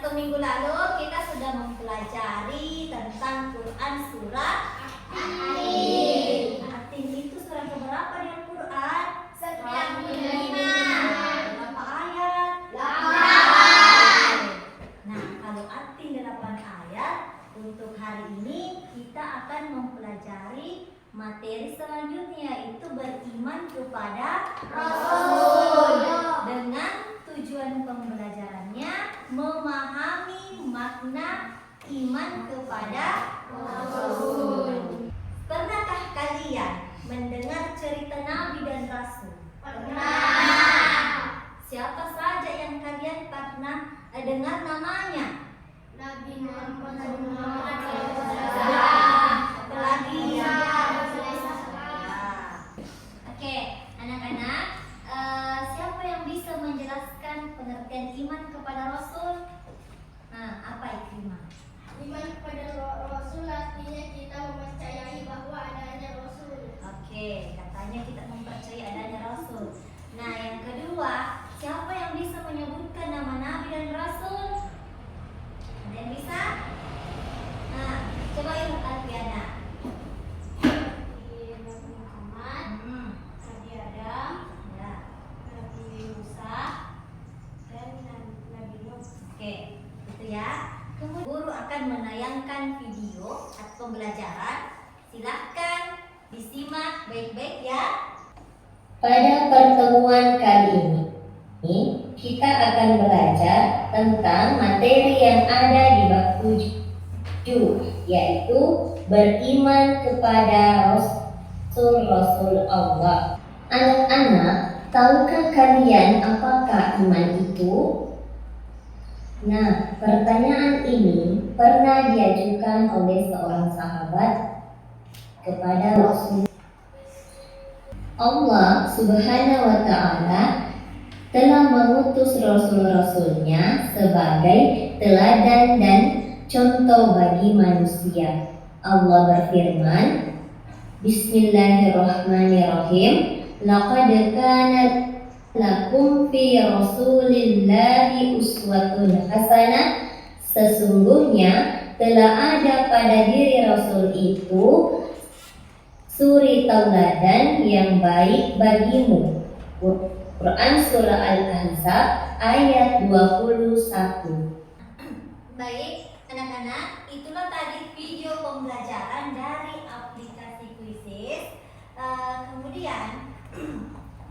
Satu minggu lalu kita sudah mempelajari tentang Quran surah Atin. Atin itu surah keberapa di Al-Quran? 95. Berapa ayat? 8. Nah, kalau Atin 8 ayat, untuk hari ini kita akan mempelajari materi selanjutnya, yaitu beriman kepada Rasul. Dengan tujuan pembelajarannya memahami makna iman kepada Rasul. Pernahkah kalian mendengar cerita Nabi dan Rasul? Pernah. Siapa saja yang kalian pernah dengar namanya? Nabi Muhammad Apalagi? Oke, anak-anak, siapa yang bisa menjelaskan pengertian iman kepada Rasul? Nah, apa Ikrimah? Iman kepada Rasul artinya kita mempercayai bahwa adanya Rasul. Oke, katanya kita mempercayai adanya Rasul. Nah, yang kedua, siapa yang bisa menyebutkan nama Nabi dan Rasul? Ada yang bisa? Nah, coba yuk Alfiana. Nabi Muhammad, Nabi Adam, Ya. Nabi Musa, dan Nabi Nuh. Oke, itu ya. Kemudian guru akan menayangkan video atau pembelajaran. Silahkan disimak baik-baik ya. Pada pertemuan kali ini, kita akan belajar tentang materi yang ada di bab 7, yaitu beriman kepada Rasul Allah. Anak-anak, tahukah kalian apakah iman itu? Nah, pertanyaan ini pernah diajukan oleh seorang sahabat kepada Rasul. Allah Subhanahu wa Ta'ala telah mengutus rasul-rasulnya sebagai teladan dan contoh bagi manusia. Allah berfirman, Bismillahirrahmanirrahim. Laqad kanat lakum fi Rasulillahi uswatun hasanah. Sesungguhnya telah ada pada diri Rasul itu suri tauladan yang baik bagimu. Quran Surah Al-Ahzab ayat 21. Baik, anak-anak, itulah tadi video pembelajaran dari aplikasi Quizizz. Kemudian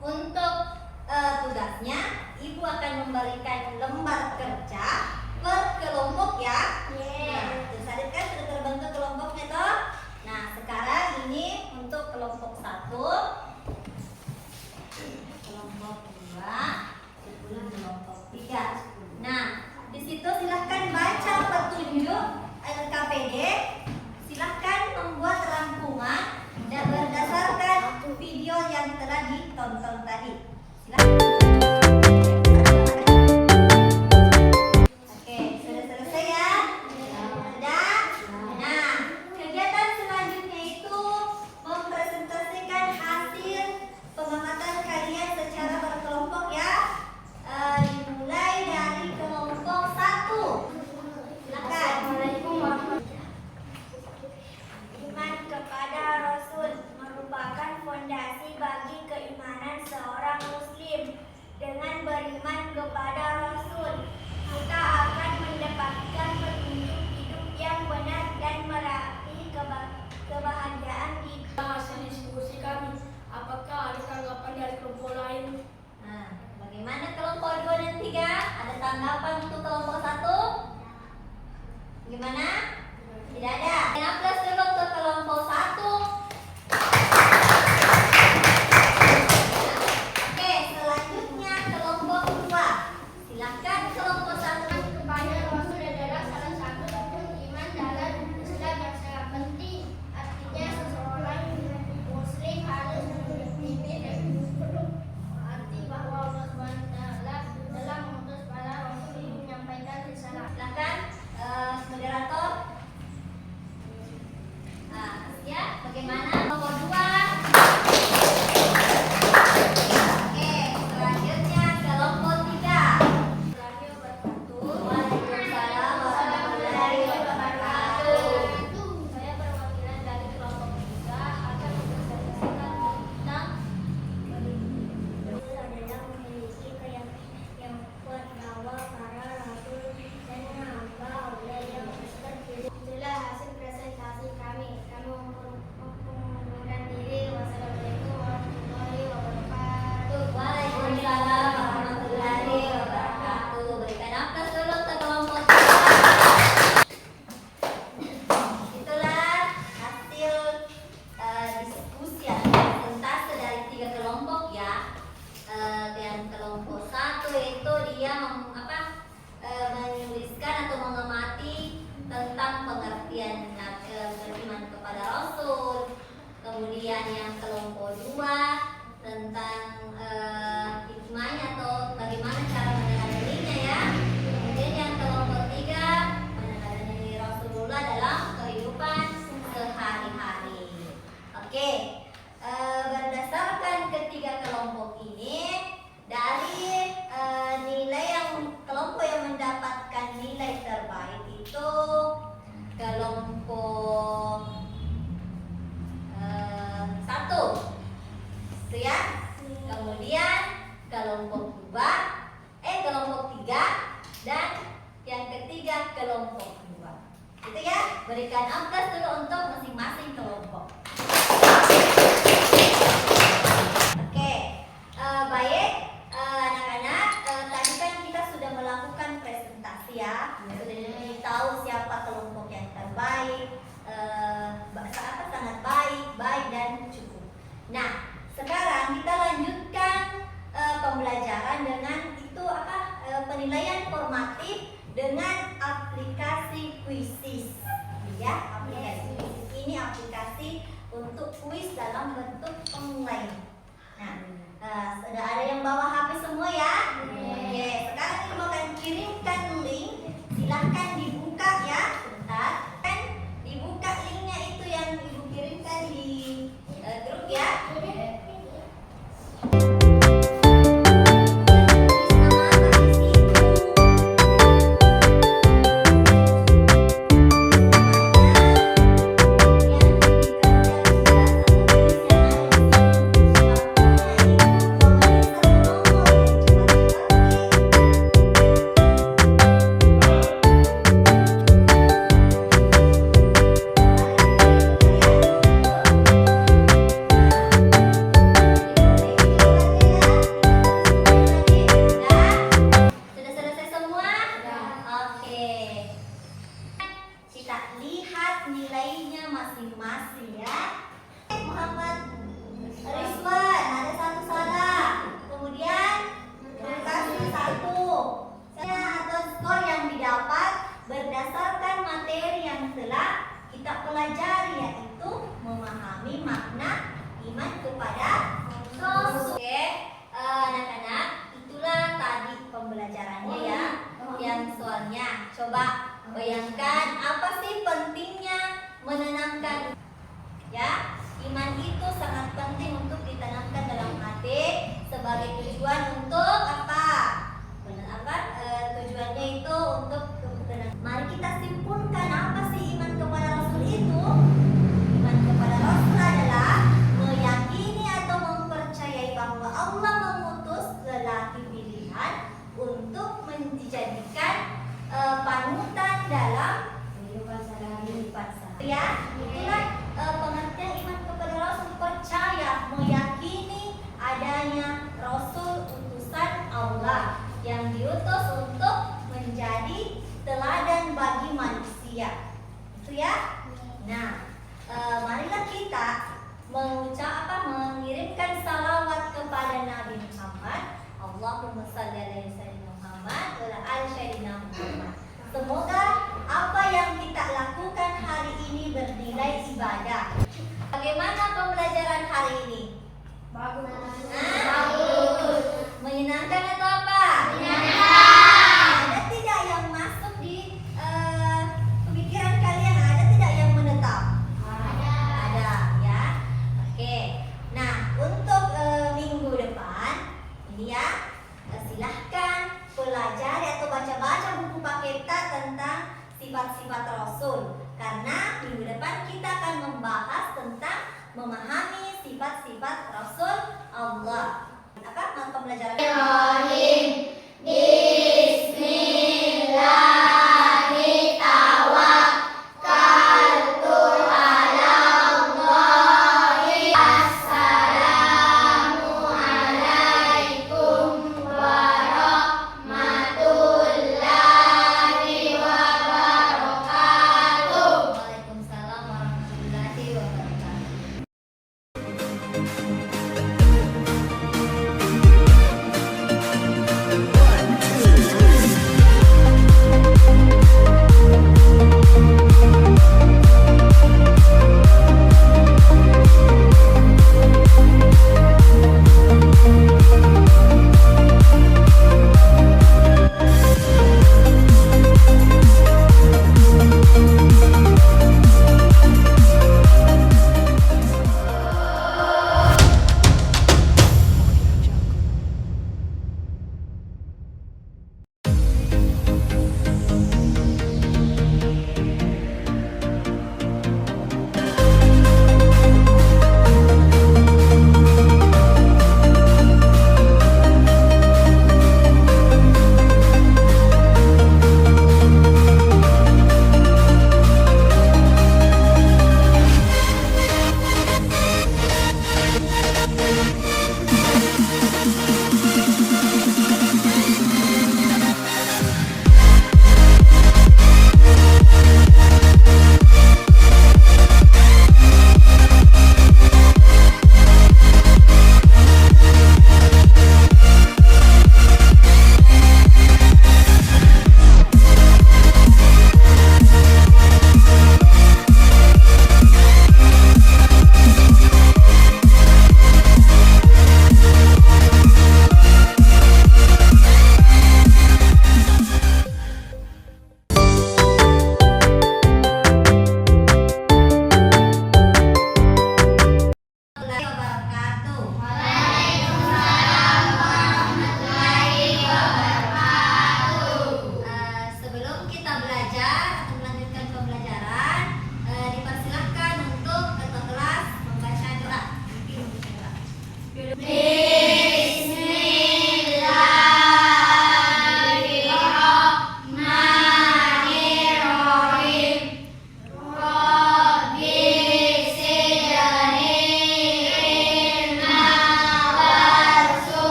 untuk tugasnya, Ibu akan memberikan lembar kerja per kelompok ya. Nah, terus ada kan sudah terbentuk kelompoknya toh. Nah, sekarang ini untuk kelompok 1, kelompok 2, kelompok 3. Nah, di situ silahkan baca petunjuk LKPD. Silahkan membuat rangkuman dan berdasarkan video yang telah ditonton tadi. Silahkan. Oke, sudah selesai ya? Sudah? Nah, kegiatan selanjutnya itu mempresentasikan hasil pengamatan kalian secara berkelompok ya. Dimulai dari kelompok 1. Silakan. Iman kepada Rasul merupakan fondasi bagi keimanan seorang muslim. Dengan beriman kepada Rasul, kita akan mendapatkan petunjuk hidup yang benar dan meraih kebahagiaan di Hasil diskusi kami, apakah ada tanggapan dari kelompok lain? Nah, bagaimana kelompok 2 dan 3? Ada tanggapan untuk kelompok 1? Gimana? Tidak ada. Aplaus dulu untuk kelompok 1. Oke, selanjutnya kelompok 2. Silakan kelompok 1. kepada Rasul adalah salah satu rukun iman dalam Islam yang sangat penting. Artinya seseorang muslim harus mengikuti dan penuh arti bahwa Allah SWT telah mengutus para rasul menyampaikan risalah. Silakan moderator. 3 kelompok kedua. Gitu ya, berikan aplaus dulu untuk masing-masing kelompok. Oke, baik anak-anak, tadi kan kita sudah melakukan presentasi ya, sudah tahu siapa kelompok yang terbaik, sangat baik dan cukup. Nah, sekarang kita lanjutkan pembelajaran dengan itu penilaian formatif dengan aplikasi Quizizz. Ya, aplikasi Quizizz ini aplikasi untuk kuis dalam bentuk online. Nah, sudah ada yang bawa HP semua ya? Oke, sekarang Ibu akan kirimkan link. Silahkan dibuka ya, sebentar. Kan dibuka linknya itu yang Ibu kirimkan di grup ya. Sudah selesai semua? Oke. Kita lihat nilainya masing-masing ya. Muhammad Rizwan ada satu salah. Kemudian kasih satu. Atau skor yang didapat berdasarkan materi yang telah kita pelajari, yaitu memahami makna iman kepada Rasul. Oke, anak-anak, itulah tadi pembelajarannya ya. Yang soalnya, coba bayangkan apa sih pentingnya menanamkan ya. Iman itu sangat penting untuk ditanamkan dalam hati sebagai tujuan untuk apa? Tujuannya itu untuk kebenaran. Mari kita simpulkan apa sih iman kepada Rasul itu? Iman kepada Rasul adalah meyakini atau mempercayai bahwa Allah mengutus lelaki pilihan untuk menjadikan panutan dalam kehidupan sehari-hari. Ya, itulah pengertian iman kepada Rasul, percaya, meyakini adanya Rasul utusan Allah yang diutus untuk menjadi teladan bagi manusia. Itu ya. Nah, marilah kita mengirimkan salawat kepada Nabi Muhammad. Allahumma shalli ala sayyidina Muhammad wa ala ali sayyidina Muhammad. Semoga apa yang kita lakukan hari ini bernilai ibadah. Bagaimana pembelajaran hari ini? Bagus. Menyenangkan atau apa? Menyenangkan. Ada tidak yang masuk di pemikiran kalian? Ada tidak yang menetap? Ada ya. Oke. Nah, untuk minggu depan ini ya, silahkan pelajari atau baca-baca buku Paketa tentang sifat-sifat Rasul. Karena minggu depan kita akan membahas tentang memahami sifat-sifat Rasul Allah. Apa pembelajaran? Waalaikumsalam warahmatullahi wabarakatuh.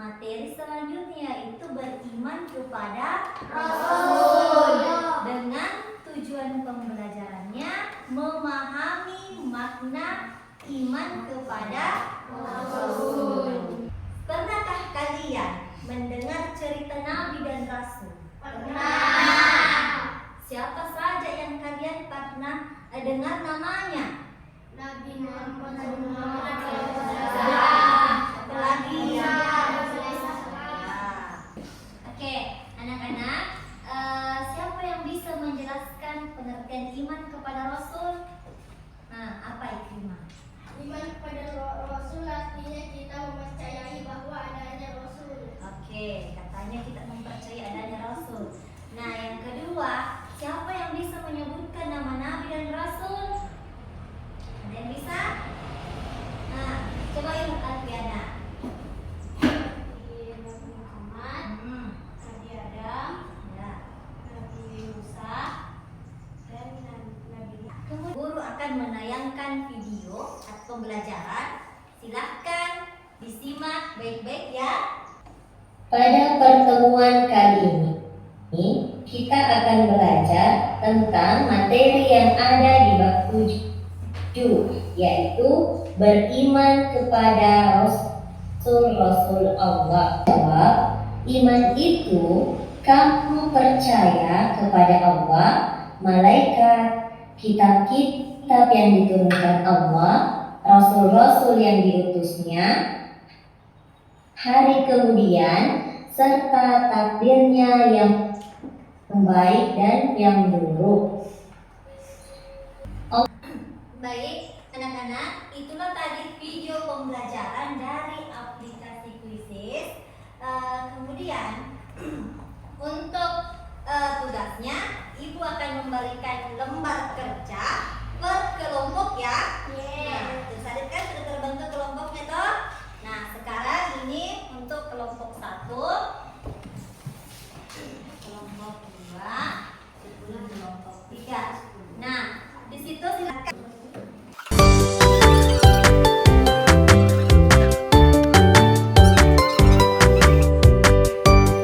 materi selanjutnya yaitu beriman kepada Rasul. Dengan tujuan pembelajarannya memahami makna iman kepada Rasul. Pernahkah kalian mendengar cerita Nabi dan Rasul? Pernah. Siapa saja yang kalian pernah dengar namanya? Nabi Muhammad Satu lagi. Oke, anak-anak, siapa yang bisa menjelaskan pengertian iman kepada Rasul? Nah, apa itu iman? Iman kepada Rasul artinya kita mempercayai bahwa adanya Rasul. Oke, katanya kita mempercayai adanya Rasul. Nah, yang kedua, siapa yang bisa menyebutkan nama Nabi dan Rasul? Ada yang bisa? Nah, coba yuk Alfiana. Nabi Muhammad, Nabi Adam, Ya. Nabi Musa, dan Nabi Kemudian guru akan menayangkan video atau pembelajaran. Silahkan disimak baik-baik ya. Pada pertemuan kali ini, kita akan belajar tentang materi yang ada di bab 7, yaitu beriman kepada Rasul Allah. Iman itu kamu percaya kepada Allah, malaikat, kitab-kitab yang diturunkan Allah, rasul-rasul yang diutusnya, hari kemudian, serta takdirnya yang baik dan yang buruk. Baik, anak-anak, itulah tadi video pembelajaran dari aplikasi Quizizz. Kemudian untuk tugasnya, Ibu akan memberikan lembar kerja per kelompok ya. Nah, terus tadi kan sudah terbentuk kelompoknya toh. Nah, sekarang ini untuk kelompok 1, kelompok 2, kelompok 3. Nah, di situ silakan.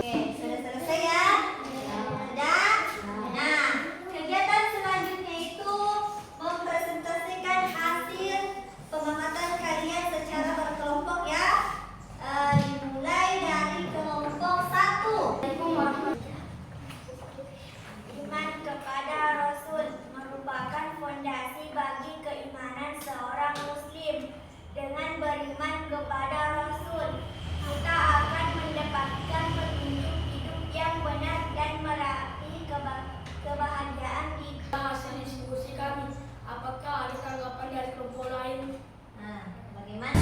Oke, sudah selesai ya? Sudah? Nah, kegiatan selanjutnya itu mempresentasikan hasil pengamatan kalian secara berkelompok ya. Dimulai dari kelompok 1. Iman kepada Rasul merupakan fondasi bagi keimanan seorang muslim. Dengan beriman kepada Rasul, kita akan mendapatkan petunjuk hidup yang benar dan meraih kebahagiaan di Hasil diskusi kami, apakah ada tanggapan dari kelompok lain? Nah, bagaimana?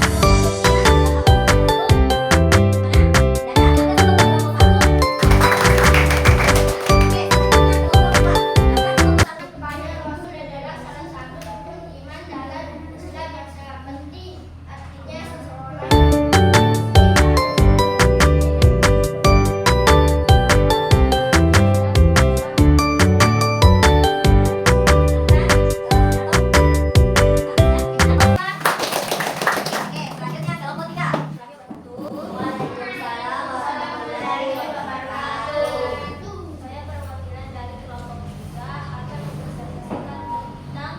kepada Rasul adalah salah satu rukun iman dalam Islam yang sangat penting. Artinya seseorang Oke, selanjutnya kelompok 3. Waalaikumsalam warahmatullahi wabarakatuh. Saya perwakilan dari kelompok 3 akan mempresentasikan tentang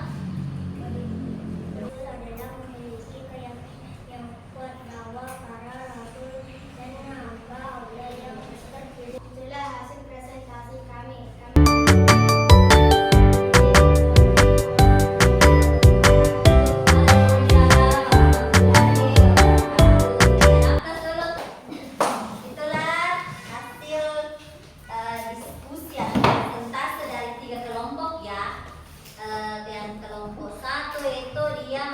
adalah memiliki keyakinan yang kuat bahwa para rasul dan hamba Allah yang terpilih. Itulah hasil presentasi kami. Itulah hasil diskusi atau presentase dari 3 kelompok ya. Dan kelompok 1 yaitu dia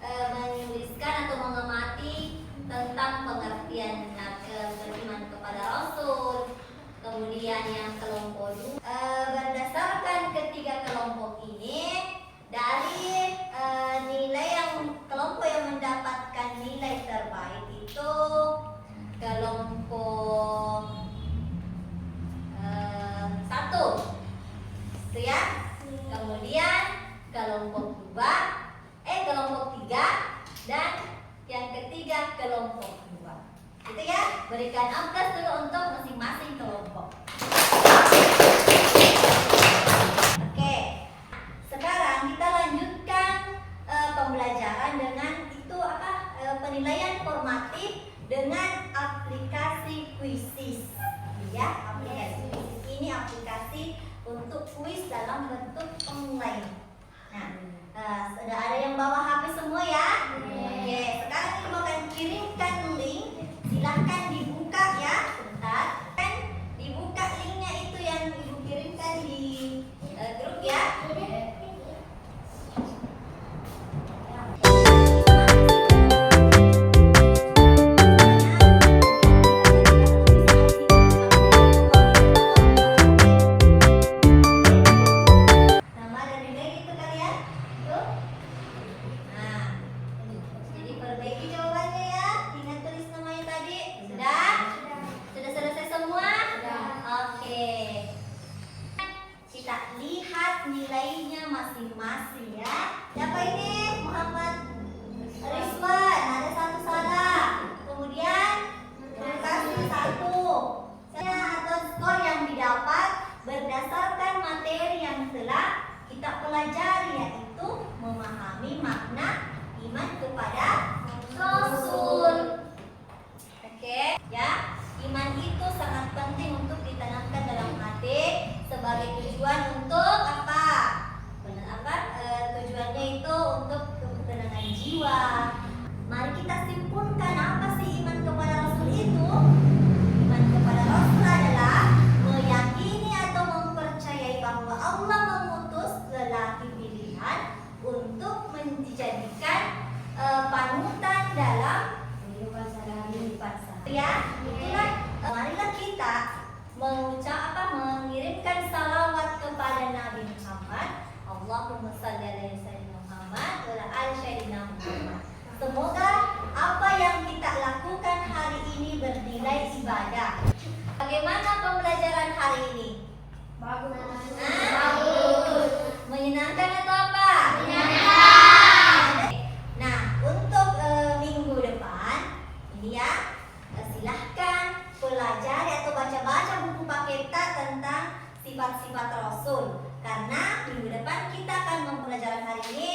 menuliskan atau mengamati tentang pengertian beriman kepada Rasul. Kemudian yang kelompok 2 berdasarkan ketiga kelompok ini dari nilai yang kelompok yang mendapatkan nilai terbaik itu kelompok 1 itu ya. Kemudian kelompok 3 dan yang ketiga kelompok 2 itu ya. Berikan aplaus dulu untuk masing-masing kelompok. Oke, sekarang kita lanjutkan pembelajaran dengan penilaian formatif dengan aplikasi Quizizz. Ya, aplikasi Quizizz ini aplikasi untuk kuis dalam bentuk online. Nah, sudah ada yang bawa HP semua ya? Oke, sekarang ibu akan kirimkan link. Silahkan dibuka ya, sebentar. Kan dibuka linknya itu yang ibu kirimkan di grup ya. Nama dan nilai itu kalian? Tuh. Nah, jadi perbaiki jawabannya ya. Ingat tulis namanya tadi. Sudah? Sudah selesai semua? Oke. Kita lihat nilainya masing-masing ya. Siapa ini? Muhammad Rizwan. Ada satu salah. Kemudian kasih satu. Atau skor yang didapat berdasarkan materi yang telah kita pelajari, yaitu memahami makna iman kepada Rasul. Oke, ya, iman itu sangat penting untuk ditanamkan dalam hati sebagai tujuan untuk apa? Benar apa? Tujuannya itu untuk ketenangan jiwa. Mari kita simpulkan apa sih iman kepada Rasul itu? Iman kepada Rasul adalah meyakini atau mempercayai bahwa Allah mengutus lelaki pilihan untuk dijadikan panutan dalam kehidupan sehari-hari. Ya, itulah. Marilah kita mengirimkan salawat kepada Nabi Muhammad. Allahumma shalli ala sayyidina Muhammad wa ala ali sayyidina Muhammad. Semoga apa yang kita lakukan hari ini bernilai ibadah. Bagaimana pembelajaran hari ini? Bagus. Bagus. Menyenangkan atau apa? Menyenangkan. Nah, untuk minggu depan ini ya, silahkan pelajari atau baca-baca buku paketan tentang sifat-sifat Rasul. Karena minggu depan kita akan mempelajari hari ini